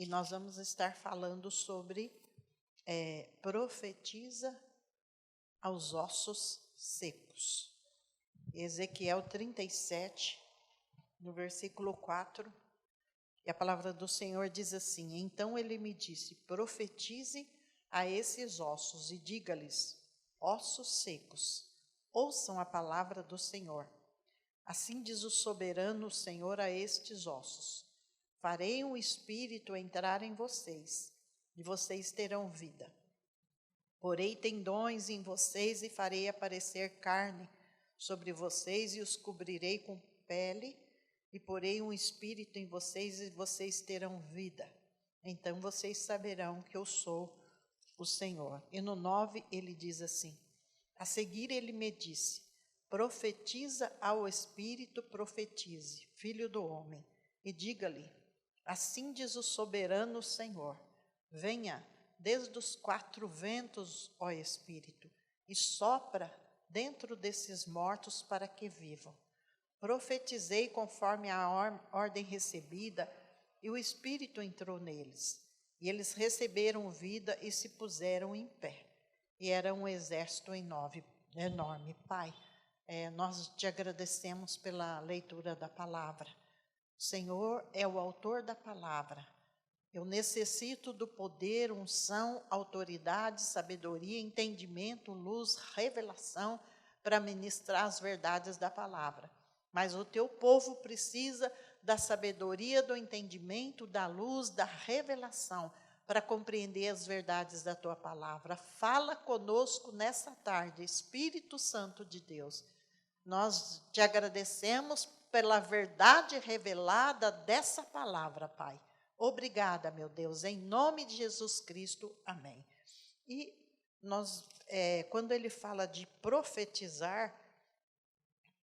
e nós vamos estar falando sobre profetiza aos ossos secos. Ezequiel 37, no versículo 4, e a palavra do Senhor diz assim: Então ele me disse, profetize a esses ossos e diga-lhes, ossos secos, ouçam a palavra do Senhor. Assim diz o soberano Senhor a estes ossos: farei um espírito entrar em vocês, e vocês terão vida. Porei tendões em vocês e farei aparecer carne sobre vocês e os cobrirei com pele, e porei um espírito em vocês e vocês terão vida. Então vocês saberão que eu sou o Senhor. E no 9 ele diz assim: a seguir ele me disse, profetiza ao espírito, profetize, filho do homem, e diga-lhe, assim diz o soberano Senhor, venha desde os 4 ventos, ó Espírito, e sopra dentro desses mortos para que vivam. Profetizei conforme a ordem recebida, e o Espírito entrou neles. E eles receberam vida e se puseram em pé. E era um exército enorme. Pai, nós te agradecemos pela leitura da palavra. O Senhor é o autor da palavra. Eu necessito do poder, unção, autoridade, sabedoria, entendimento, luz, revelação para ministrar as verdades da palavra. Mas o teu povo precisa da sabedoria, do entendimento, da luz, da revelação para compreender as verdades da tua palavra. Fala conosco nessa tarde, Espírito Santo de Deus. Nós te agradecemos pela verdade revelada dessa palavra, Pai. Obrigada, meu Deus, em nome de Jesus Cristo, amém. E nós, quando ele fala de profetizar,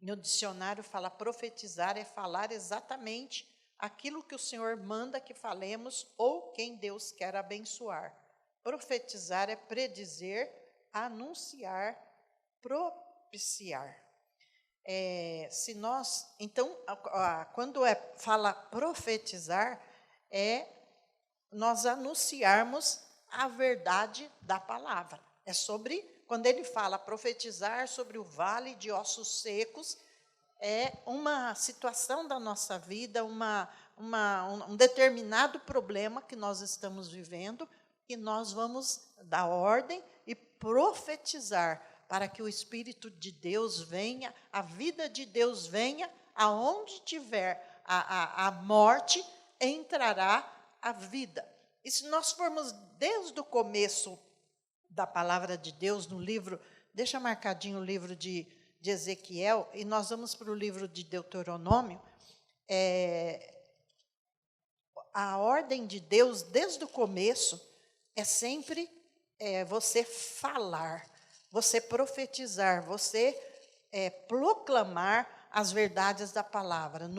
no dicionário fala profetizar é falar exatamente aquilo que o Senhor manda que falemos ou quem Deus quer abençoar. Profetizar é predizer, anunciar, propiciar. Quando fala profetizar, nós anunciarmos a verdade da palavra. É sobre, quando ele fala profetizar sobre o vale de ossos secos, é uma situação da nossa vida, um determinado problema que nós estamos vivendo, e nós vamos dar ordem e profetizar para que o Espírito de Deus venha, a vida de Deus venha, aonde tiver a morte, entrará a vida. E se nós formos desde o começo da palavra de Deus, no livro, deixa marcadinho o livro de Ezequiel, e nós vamos para o livro de Deuteronômio, a ordem de Deus, desde o começo, é sempre você falar, você profetizar, você proclamar as verdades da palavra.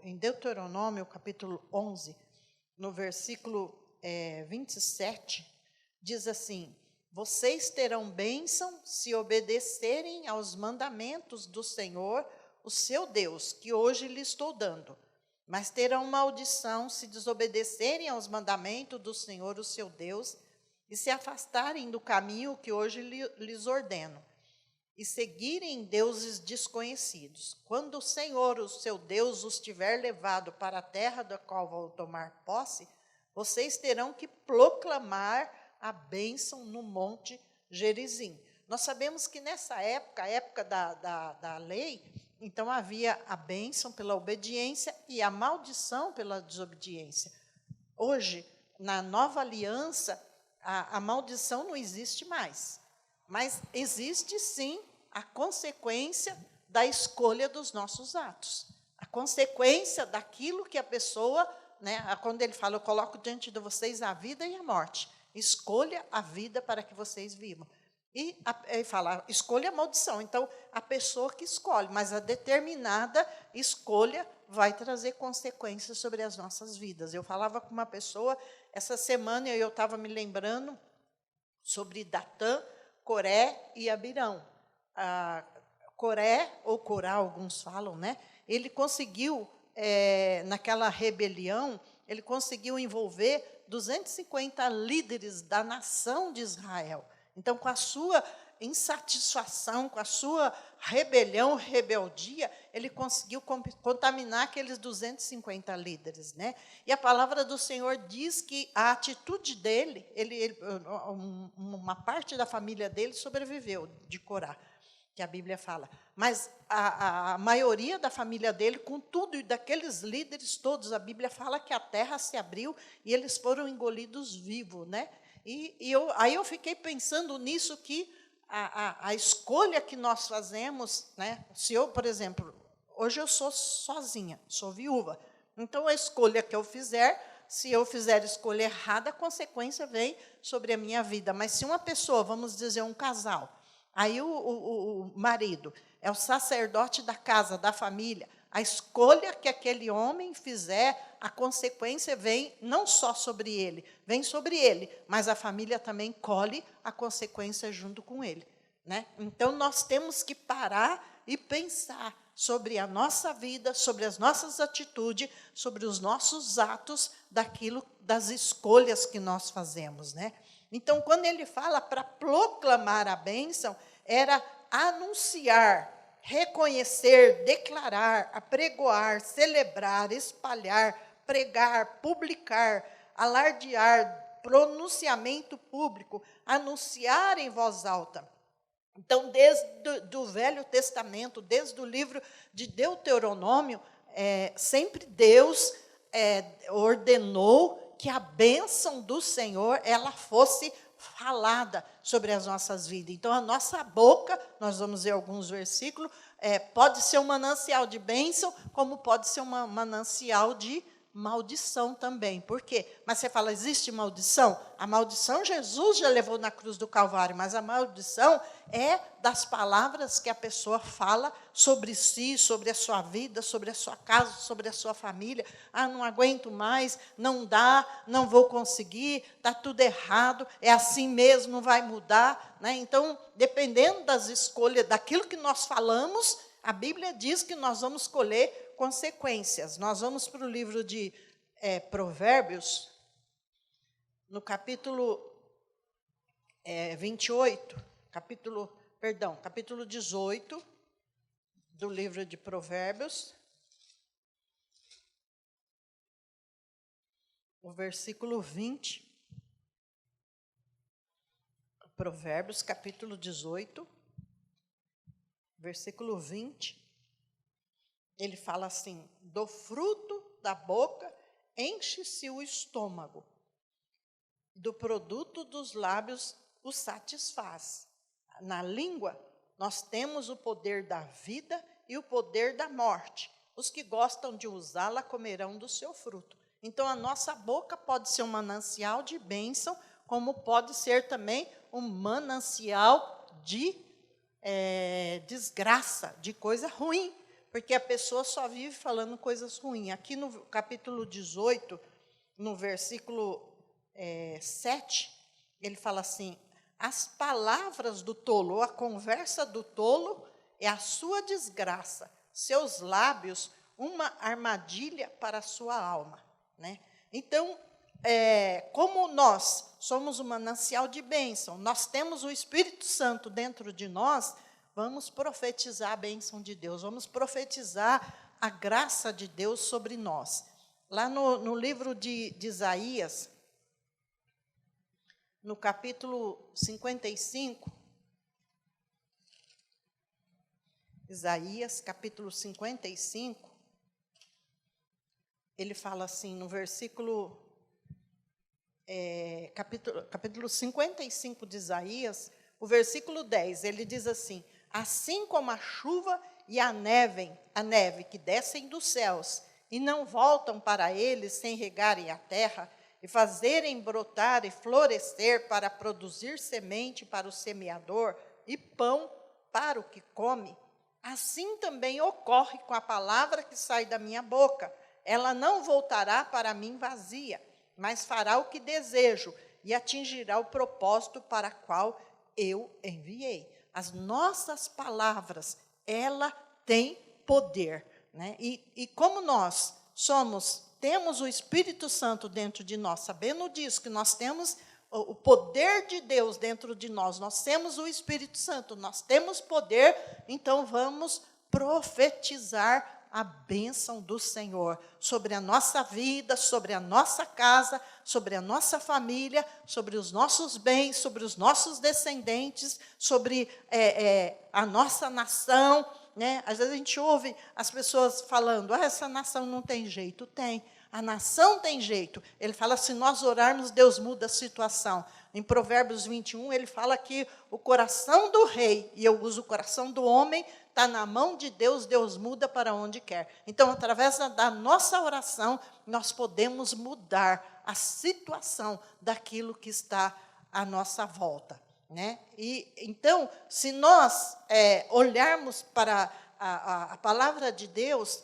Em Deuteronômio, capítulo 11, no versículo 27, diz assim, vocês terão bênção se obedecerem aos mandamentos do Senhor, o seu Deus, que hoje lhe estou dando. Mas terão maldição se desobedecerem aos mandamentos do Senhor, o seu Deus, e se afastarem do caminho que hoje lhes ordeno, e seguirem deuses desconhecidos. Quando o Senhor, o seu Deus, os tiver levado para a terra da qual vão tomar posse, vocês terão que proclamar a bênção no monte Gerizim. Nós sabemos que nessa época, a época da lei, então havia a bênção pela obediência e a maldição pela desobediência. Hoje, na nova aliança, a maldição não existe mais. Mas existe, sim, a consequência da escolha dos nossos atos. A consequência daquilo que a pessoa, quando ele fala, eu coloco diante de vocês a vida e a morte. Escolha a vida para que vocês vivam. E ele fala, escolha a maldição. Então, a pessoa que escolhe, mas a determinada escolha vai trazer consequências sobre as nossas vidas. Eu falava com uma pessoa, essa semana eu estava me lembrando sobre Datã, Coré e Abirão. Coré, ou Corá, alguns falam, ele conseguiu, naquela rebelião, ele conseguiu envolver 250 líderes da nação de Israel. Então, com a sua insatisfação, com a sua rebeldia, ele conseguiu contaminar aqueles 250 líderes, né? E a palavra do Senhor diz que a atitude dele, uma parte da família dele sobreviveu de Corá, que a Bíblia fala. Mas a maioria da família dele, com tudo, e daqueles líderes todos, a Bíblia fala que a terra se abriu e eles foram engolidos vivos, né? Aí eu fiquei pensando nisso, que a escolha que nós fazemos, né? Se eu, por exemplo, hoje eu sou sozinha, sou viúva, então a escolha que eu fizer, se eu fizer escolha errada, a consequência vem sobre a minha vida. Mas se uma pessoa, vamos dizer, um casal, aí o marido é o sacerdote da casa, da família, a escolha que aquele homem fizer, a consequência vem não só sobre ele, vem sobre ele, mas a família também colhe a consequência junto com ele, né? Então, nós temos que parar e pensar sobre a nossa vida, sobre as nossas atitudes, sobre os nossos atos, das escolhas que nós fazemos, né? Então, quando ele fala para proclamar a bênção, era anunciar, reconhecer, declarar, apregoar, celebrar, espalhar, pregar, publicar, alardear, pronunciamento público, anunciar em voz alta. Então, desde do Velho Testamento, desde o livro de Deuteronômio, sempre Deus ordenou que a bênção do Senhor ela fosse falada sobre as nossas vidas. Então, a nossa boca, nós vamos ver alguns versículos, pode ser um manancial de bênção, como pode ser um manancial de maldição também. Por quê? Mas você fala, existe maldição? A maldição Jesus já levou na cruz do Calvário, mas a maldição é das palavras que a pessoa fala sobre si, sobre a sua vida, sobre a sua casa, sobre a sua família. Ah, não aguento mais, não dá, não vou conseguir, está tudo errado, é assim mesmo, não vai mudar, né? Então, dependendo das escolhas, daquilo que nós falamos, a Bíblia diz que nós vamos colher consequências. Nós vamos para o livro de Provérbios, no capítulo 28, capítulo 18 do livro de Provérbios, o versículo 20. Provérbios, capítulo 18, versículo 20. Ele fala assim: do fruto da boca enche-se o estômago, do produto dos lábios o satisfaz. Na língua, nós temos o poder da vida e o poder da morte. Os que gostam de usá-la comerão do seu fruto. Então, a nossa boca pode ser um manancial de bênção, como pode ser também um manancial de desgraça, de coisa ruim. Porque a pessoa só vive falando coisas ruins. Aqui no capítulo 18, no versículo 7, ele fala assim: as palavras do tolo, ou a conversa do tolo, é a sua desgraça, seus lábios, uma armadilha para a sua alma, né? Então, como nós somos um manancial de bênção, nós temos o Espírito Santo dentro de nós, vamos profetizar a bênção de Deus, vamos profetizar a graça de Deus sobre nós. Lá no livro de Isaías, no capítulo 55, Isaías, capítulo 55, ele fala assim, no versículo, capítulo 55 de Isaías, o versículo 10, ele diz assim: assim como a chuva e a neve que descem dos céus e não voltam para eles sem regarem a terra e fazerem brotar e florescer para produzir semente para o semeador e pão para o que come, assim também ocorre com a palavra que sai da minha boca. Ela não voltará para mim vazia, mas fará o que desejo e atingirá o propósito para qual eu enviei. As nossas palavras, ela tem poder, né? E como nós somos temos o Espírito Santo dentro de nós, sabendo disso, que nós temos o poder de Deus dentro de nós, nós temos o Espírito Santo, nós temos poder, então vamos profetizar a bênção do Senhor sobre a nossa vida, sobre a nossa casa, sobre a nossa família, sobre os nossos bens, sobre os nossos descendentes, sobre a nossa nação, né? Às vezes a gente ouve as pessoas falando, essa nação não tem jeito. Tem. A nação tem jeito. Ele fala, se nós orarmos, Deus muda a situação. Em Provérbios 21, ele fala que o coração do rei, e eu uso o coração do homem, está na mão de Deus, Deus muda para onde quer. Então, através da nossa oração, nós podemos mudar a situação daquilo que está à nossa volta, né? E, então, se nós olharmos para a palavra de Deus,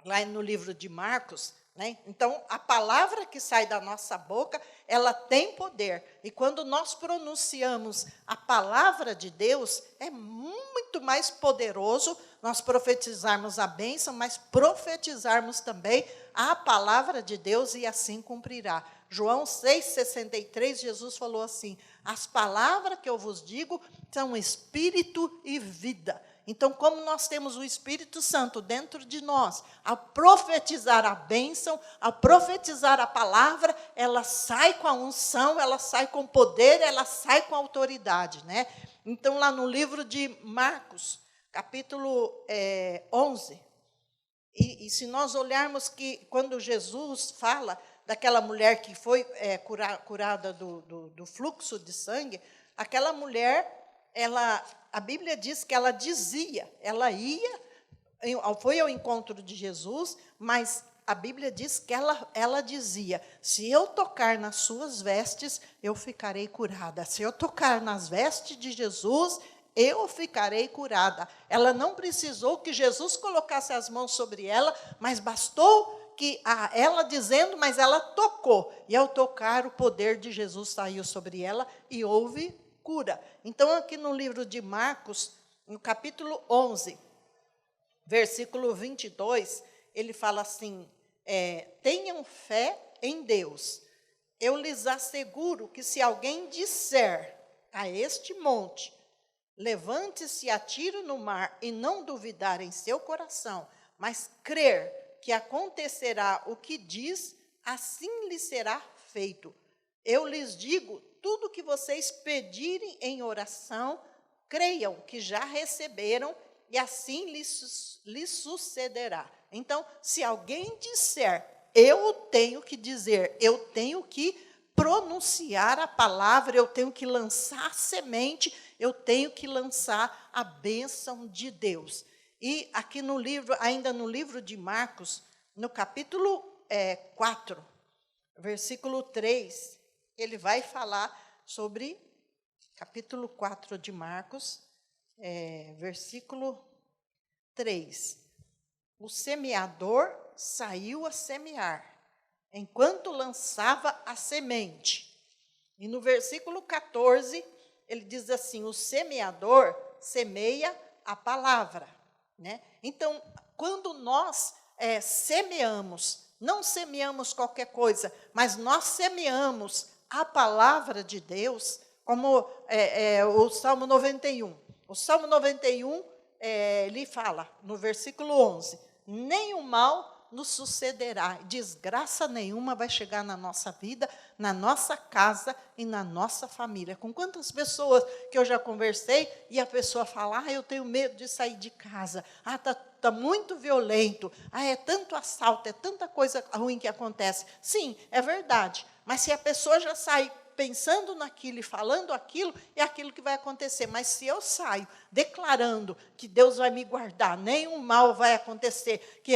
lá no livro de Marcos, né? Então, a palavra que sai da nossa boca, ela tem poder. E quando nós pronunciamos a palavra de Deus, é muito mais poderoso nós profetizarmos a bênção, mas profetizarmos também a palavra de Deus e assim cumprirá. João 6,63, Jesus falou assim, as palavras que eu vos digo são espírito e vida. Então, como nós temos o Espírito Santo dentro de nós, ao profetizar a bênção, ao profetizar a palavra, ela sai com a unção, ela sai com poder, ela sai com autoridade, né? Então, lá no livro de Marcos, capítulo 11, e se nós olharmos que, quando Jesus fala daquela mulher que foi curada do fluxo de sangue, aquela mulher, a Bíblia diz que ela dizia, ela ia, foi ao encontro de Jesus, mas a Bíblia diz que ela dizia, se eu tocar nas suas vestes, eu ficarei curada. Se eu tocar nas vestes de Jesus, eu ficarei curada. Ela não precisou que Jesus colocasse as mãos sobre ela, mas bastou que ela dizendo, mas ela tocou. E ao tocar, o poder de Jesus saiu sobre ela e houve cura. Então, aqui no livro de Marcos, no capítulo 11, versículo 22, ele fala assim, tenham fé em Deus. Eu lhes asseguro que se alguém disser a este monte, levante-se e atire no mar, e não duvidar em seu coração, mas crer que acontecerá o que diz, assim lhe será feito. Eu lhes digo, tudo que vocês pedirem em oração, creiam que já receberam, e assim lhes sucederá. Então, se alguém disser, eu tenho que dizer, eu tenho que pronunciar a palavra, eu tenho que lançar semente, eu tenho que lançar a bênção de Deus. E aqui no livro, ainda no livro de Marcos, no capítulo 4, versículo 3, ele vai falar sobre, capítulo 4 de Marcos, versículo 3. O semeador saiu a semear, enquanto lançava a semente. E no versículo 14, ele diz assim, o semeador semeia a palavra, né? Então, quando nós semeamos, não semeamos qualquer coisa, mas nós semeamos a palavra de Deus, como o Salmo 91. O Salmo 91, ele fala, no versículo 11, nenhum mal nos sucederá, desgraça nenhuma vai chegar na nossa vida, na nossa casa e na nossa família. Com quantas pessoas que eu já conversei e a pessoa fala, eu tenho medo de sair de casa, está muito violento, é tanto assalto, é tanta coisa ruim que acontece. Sim, é verdade, mas se a pessoa já sai pensando naquilo e falando aquilo, é aquilo que vai acontecer. Mas se eu saio declarando que Deus vai me guardar, nenhum mal vai acontecer, que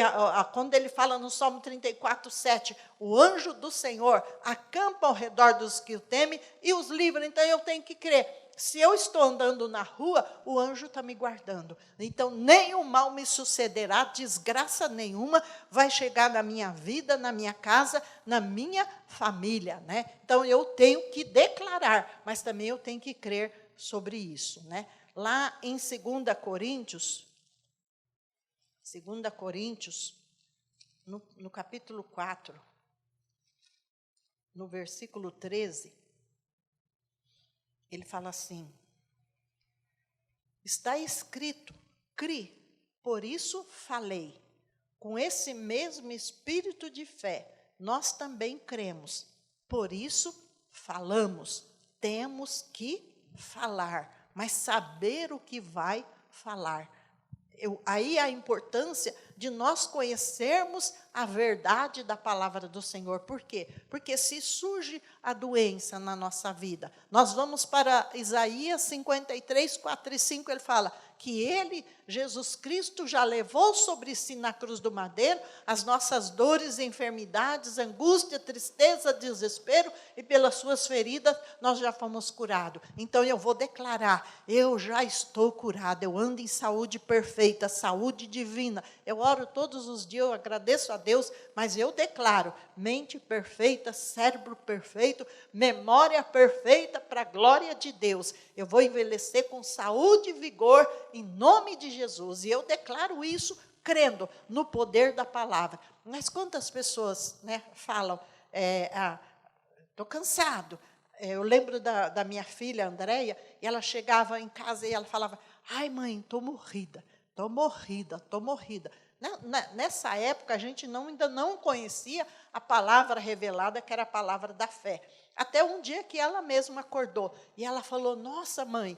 quando ele fala no Salmo 34, 7, o anjo do Senhor acampa ao redor dos que o temem e os livra, então eu tenho que crer. Se eu estou andando na rua, o anjo está me guardando. Então, nenhum mal me sucederá, desgraça nenhuma vai chegar na minha vida, na minha casa, na minha família, né? Então, eu tenho que declarar, mas também eu tenho que crer sobre isso, né? Lá em 2 Coríntios, no capítulo 4, no versículo 13, ele fala assim: está escrito, cri, por isso falei. Com esse mesmo espírito de fé, nós também cremos, por isso falamos. Temos que falar, mas saber o que vai falar. Aí a importância de nós conhecermos a verdade da palavra do Senhor. Por quê? Porque se surge a doença na nossa vida, nós vamos para Isaías 53, 4 e 5, ele fala que ele, Jesus Cristo, já levou sobre si na cruz do madeiro as nossas dores, enfermidades, angústia, tristeza, desespero, e pelas suas feridas nós já fomos curados. Então eu vou declarar, eu já estou curado, eu ando em saúde perfeita, saúde divina. Eu oro todos os dias, eu agradeço a Deus, mas eu declaro mente perfeita, cérebro perfeito, memória perfeita para a glória de Deus. Eu vou envelhecer com saúde e vigor em nome de Jesus. E eu declaro isso crendo no poder da palavra. Mas quantas pessoas, né, falam, estou cansado. Eu lembro da minha filha, Andréia, e ela chegava em casa e ela falava, ai mãe, estou morrida, estou morrida, estou morrida. Nessa época, a gente ainda não conhecia a palavra revelada, que era a palavra da fé. Até um dia que ela mesma acordou, e ela falou, nossa, mãe,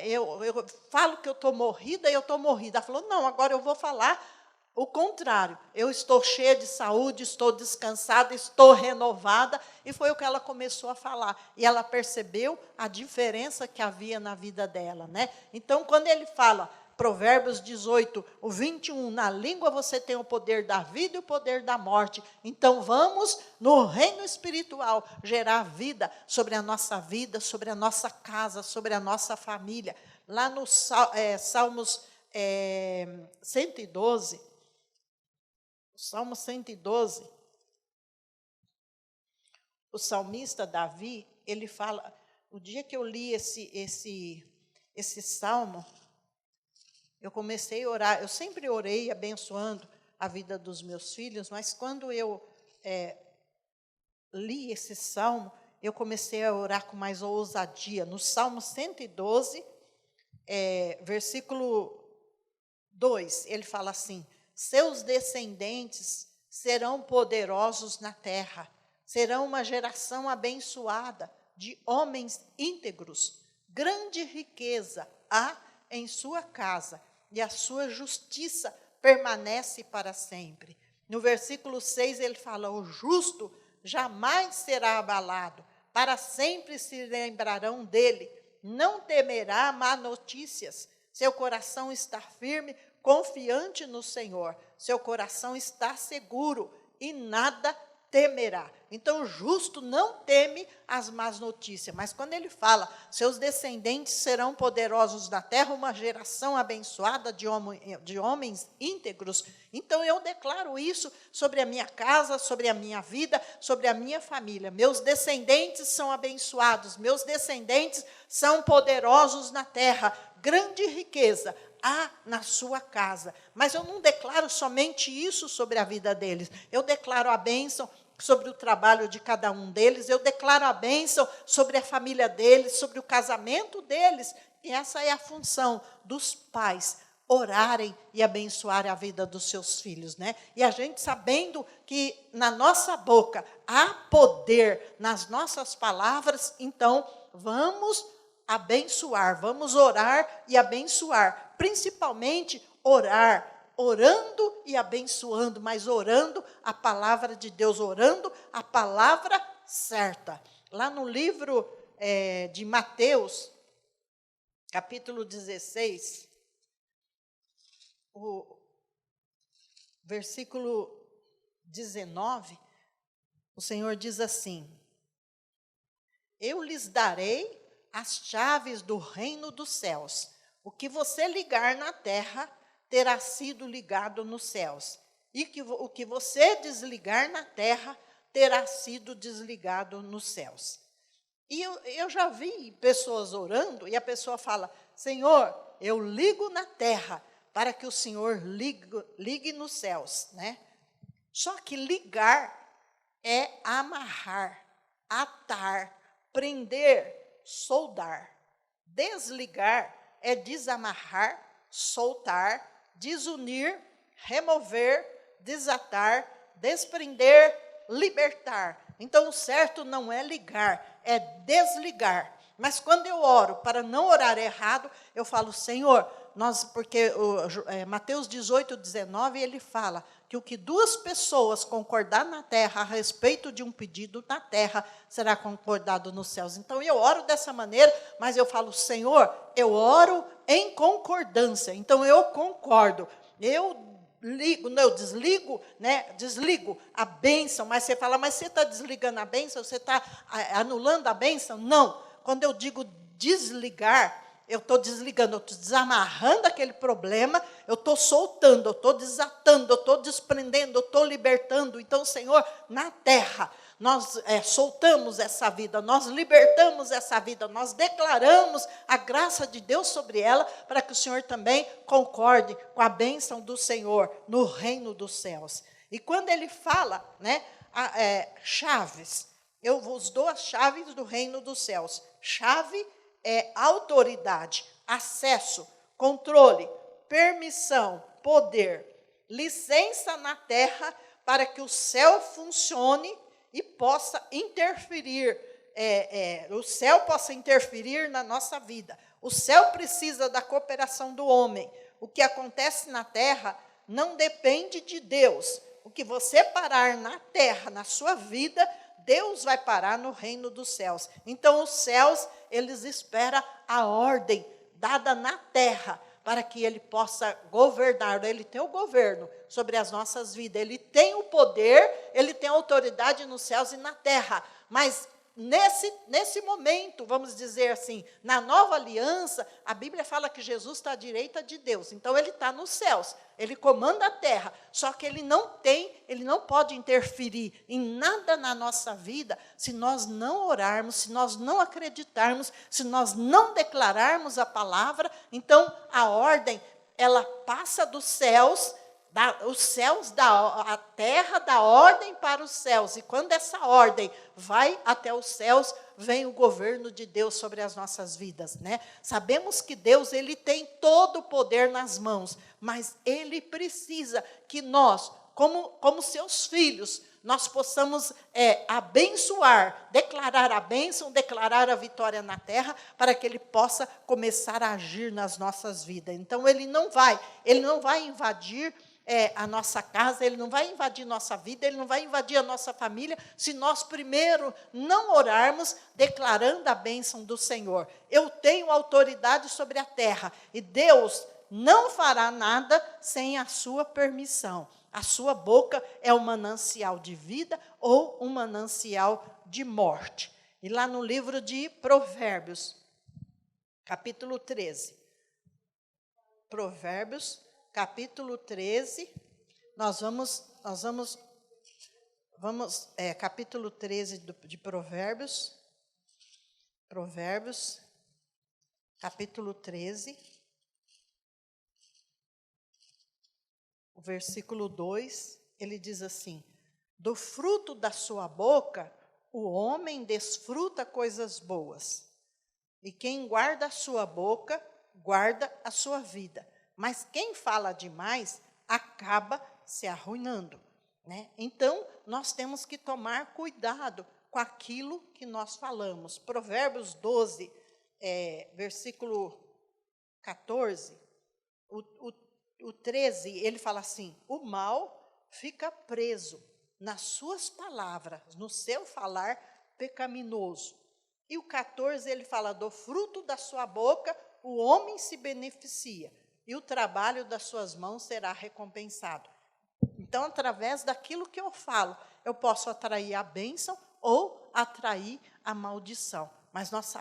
eu falo que eu estou morrida, e eu estou morrida. Ela falou, não, agora eu vou falar o contrário. Eu estou cheia de saúde, estou descansada, estou renovada, e foi o que ela começou a falar. E ela percebeu a diferença que havia na vida dela, né? Então, quando ele fala, Provérbios 18, o 21, na língua você tem o poder da vida e o poder da morte. Então, vamos, no reino espiritual, gerar vida sobre a nossa vida, sobre a nossa casa, sobre a nossa família. Lá no Salmos 112, Salmo 112, o salmista Davi, ele fala, o dia que eu li esse salmo, eu comecei a orar. Eu sempre orei abençoando a vida dos meus filhos, mas quando eu li esse salmo, eu comecei a orar com mais ousadia. No Salmo 112, versículo 2, ele fala assim, seus descendentes serão poderosos na terra, serão uma geração abençoada de homens íntegros, grande riqueza há em sua casa, e a sua justiça permanece para sempre. No versículo 6 ele fala, o justo jamais será abalado, para sempre se lembrarão dele, não temerá má notícias, seu coração está firme, confiante no Senhor, seu coração está seguro e nada temerá. Então, o justo não teme as más notícias, mas quando ele fala, seus descendentes serão poderosos na terra, uma geração abençoada de homens íntegros, então eu declaro isso sobre a minha casa, sobre a minha vida, sobre a minha família. Meus descendentes são abençoados, meus descendentes são poderosos na terra, grande riqueza há na sua casa. Mas eu não declaro somente isso sobre a vida deles, eu declaro a bênção sobre o trabalho de cada um deles, eu declaro a bênção sobre a família deles, sobre o casamento deles. E essa é a função dos pais, orarem e abençoarem a vida dos seus filhos, né? E a gente sabendo que na nossa boca há poder, nas nossas palavras, então vamos abençoar, vamos orar e abençoar, principalmente orar, orando e abençoando, mas orando a palavra de Deus, orando a palavra certa. Lá no livro de Mateus, capítulo 16, o versículo 19, o Senhor diz assim, eu lhes darei as chaves do reino dos céus, o que você ligar na terra terá sido ligado nos céus, e o que você desligar na terra terá sido desligado nos céus. E eu já vi pessoas orando, e a pessoa fala, Senhor, eu ligo na terra, para que o Senhor ligue nos céus, né? Só que ligar é amarrar, atar, prender, soldar. Desligar é desamarrar, soltar, desunir, remover, desatar, desprender, libertar. Então, o certo não é ligar, é desligar. Mas quando eu oro, para não orar errado, eu falo, Senhor, porque Mateus 18, 19, ele fala que o que duas pessoas concordar na terra a respeito de um pedido na terra, será concordado nos céus. Então, eu oro dessa maneira, mas eu falo, Senhor, eu oro em concordância. Então, eu concordo. Eu desligo a bênção, mas você fala, mas você está desligando a bênção, você está anulando a bênção? Não, quando eu digo desligar, eu estou desligando, eu estou desamarrando aquele problema, eu estou soltando, eu estou desatando, eu estou desprendendo, eu estou libertando. Então, Senhor, na terra, nós soltamos essa vida, nós libertamos essa vida, nós declaramos a graça de Deus sobre ela, para que o Senhor também concorde com a bênção do Senhor no reino dos céus. E quando ele fala, chaves, eu vos dou as chaves do reino dos céus. Chave é autoridade, acesso, controle, permissão, poder, licença na terra para que o céu funcione e possa interferir, o céu possa interferir na nossa vida. O céu precisa da cooperação do homem. O que acontece na terra não depende de Deus. O que você parar na terra, na sua vida, Deus vai parar no reino dos céus. Então, os céus, eles esperam a ordem dada na terra, para que ele possa governar. Ele tem o governo sobre as nossas vidas, ele tem o poder, ele tem a autoridade nos céus e na terra. Mas nesse momento, vamos dizer assim, na nova aliança, a Bíblia fala que Jesus está à direita de Deus. Então, ele está nos céus, ele comanda a terra. Só que ele não pode interferir em nada na nossa vida se nós não orarmos, se nós não acreditarmos, se nós não declararmos a palavra. Então, a ordem, ela passa dos céus, a terra dá ordem para os céus, e quando essa ordem vai até os céus, vem o governo de Deus sobre as nossas vidas, né? Sabemos que Deus, ele tem todo o poder nas mãos, mas ele precisa que nós, como seus filhos, nós possamos abençoar, declarar a bênção, declarar a vitória na terra, para que ele possa começar a agir nas nossas vidas. Então, ele não vai invadir a nossa casa, ele não vai invadir nossa vida, ele não vai invadir a nossa família, se nós primeiro não orarmos, declarando a bênção do Senhor. Eu tenho autoridade sobre a terra, e Deus não fará nada sem a sua permissão. A sua boca é um manancial de vida ou um manancial de morte. E lá no livro de Provérbios, capítulo 13. Provérbios, capítulo 13, capítulo 13 de Provérbios, capítulo 13, o versículo 2, ele diz assim: do fruto da sua boca, o homem desfruta coisas boas, e quem guarda a sua boca, guarda a sua vida. Mas quem fala demais acaba se arruinando, né? Então, nós temos que tomar cuidado com aquilo que nós falamos. Provérbios 12, versículo 14, o 13, ele fala assim: o mal fica preso nas suas palavras, no seu falar pecaminoso. E o 14, ele fala: do fruto da sua boca o homem se beneficia, e o trabalho das suas mãos será recompensado. Então, através daquilo que eu falo, eu posso atrair a bênção ou atrair a maldição. Mas nós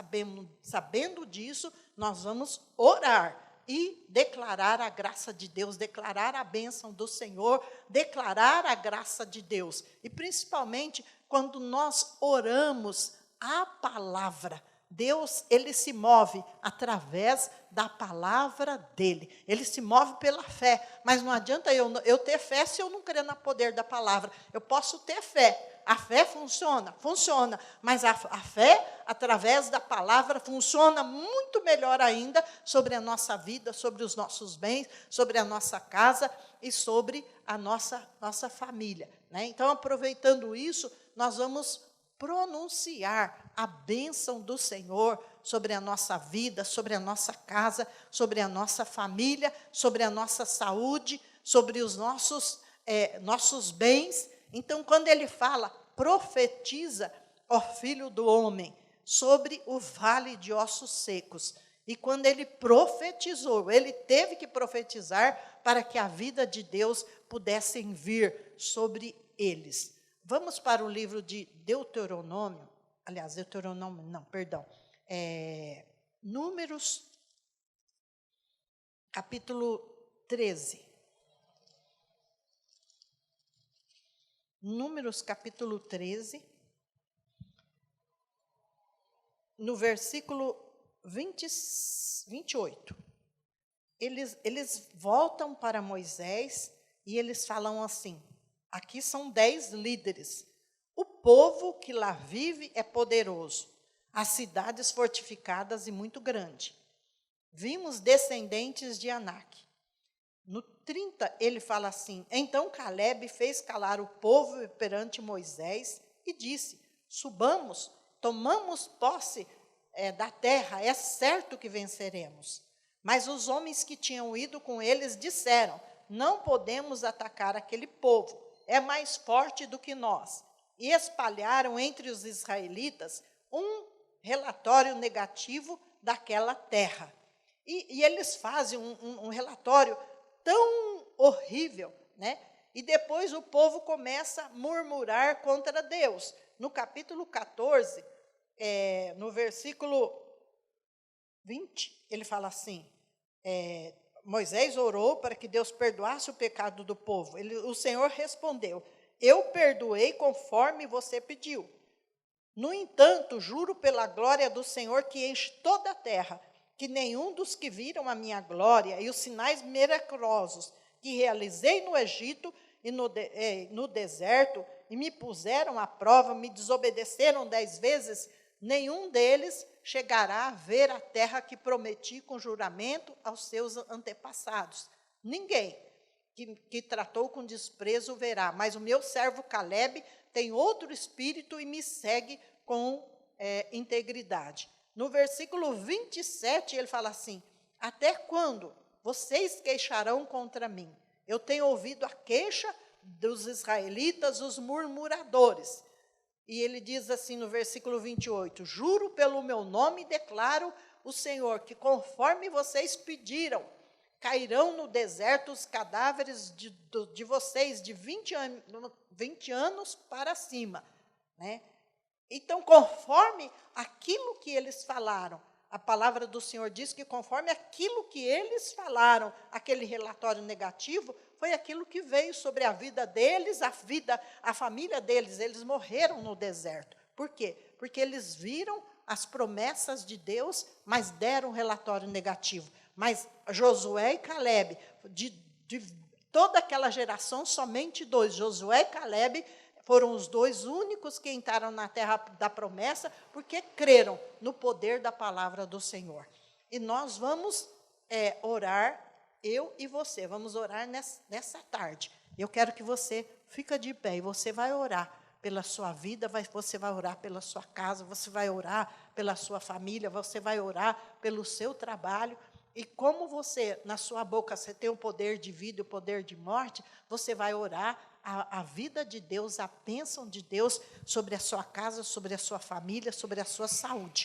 sabendo disso, nós vamos orar e declarar a graça de Deus, declarar a bênção do Senhor, declarar a graça de Deus. E principalmente quando nós oramos a palavra Deus, ele se move através da palavra dele. Ele se move pela fé. Mas não adianta eu ter fé se eu não crer no poder da palavra. Eu posso ter fé. A fé funciona, funciona. Mas a fé, através da palavra, funciona muito melhor ainda sobre a nossa vida, sobre os nossos bens, sobre a nossa casa e sobre a nossa família. Né? Então, aproveitando isso, nós vamos pronunciar a bênção do Senhor sobre a nossa vida, sobre a nossa casa, sobre a nossa família, sobre a nossa saúde, sobre os nossos bens. Então, quando ele fala, profetiza, ó filho do homem, sobre o vale de ossos secos. E quando ele profetizou, ele teve que profetizar para que a vida de Deus pudesse vir sobre eles. Vamos para o livro de Deuteronômio, aliás, Deuteronômio, não, perdão, Números, capítulo 13. Números, capítulo 13, no versículo 28. Eles voltam para Moisés e eles falam assim, aqui são 10 líderes. O povo que lá vive é poderoso, as cidades fortificadas e muito grande. Vimos descendentes de Anak. No 30, ele fala assim, então Caleb fez calar o povo perante Moisés e disse, subamos, tomamos posse da terra, é certo que venceremos. Mas os homens que tinham ido com eles disseram, não podemos atacar aquele povo, é mais forte do que nós. E espalharam entre os israelitas um relatório negativo daquela terra. E eles fazem um relatório tão horrível, né? E depois o povo começa a murmurar contra Deus. No capítulo 14, no versículo 20, ele fala assim, Moisés orou para que Deus perdoasse o pecado do povo. O Senhor respondeu, eu perdoei conforme você pediu. No entanto, juro pela glória do Senhor que enche toda a terra, que nenhum dos que viram a minha glória e os sinais miraculosos que realizei no Egito e no deserto, e me puseram à prova, me desobedeceram 10 vezes, nenhum deles chegará a ver a terra que prometi com juramento aos seus antepassados. Ninguém que tratou com desprezo verá, mas o meu servo Caleb tem outro espírito e me segue com integridade. No versículo 27, ele fala assim, até quando vocês queixarão contra mim? Eu tenho ouvido a queixa dos israelitas, os murmuradores. E ele diz assim no versículo 28, juro pelo meu nome e declaro o Senhor, que conforme vocês pediram, cairão no deserto os cadáveres de vocês de 20 anos para cima. Né? Então, conforme aquilo que eles falaram, a palavra do Senhor diz que conforme aquilo que eles falaram, aquele relatório negativo, foi aquilo que veio sobre a vida deles, a família deles, eles morreram no deserto. Por quê? Porque eles viram as promessas de Deus, mas deram um relatório negativo. Mas Josué e Caleb, de toda aquela geração, somente 2, Josué e Caleb, foram os 2 únicos que entraram na terra da promessa, porque creram no poder da palavra do Senhor. E nós vamos orar, eu e você, vamos orar nessa tarde. Eu quero que você fique de pé, e você vai orar pela sua vida, você vai orar pela sua casa, você vai orar pela sua família, você vai orar pelo seu trabalho. E como você, na sua boca, você tem o poder de vida e o poder de morte, você vai orar a vida de Deus, a bênção de Deus sobre a sua casa, sobre a sua família, sobre a sua saúde.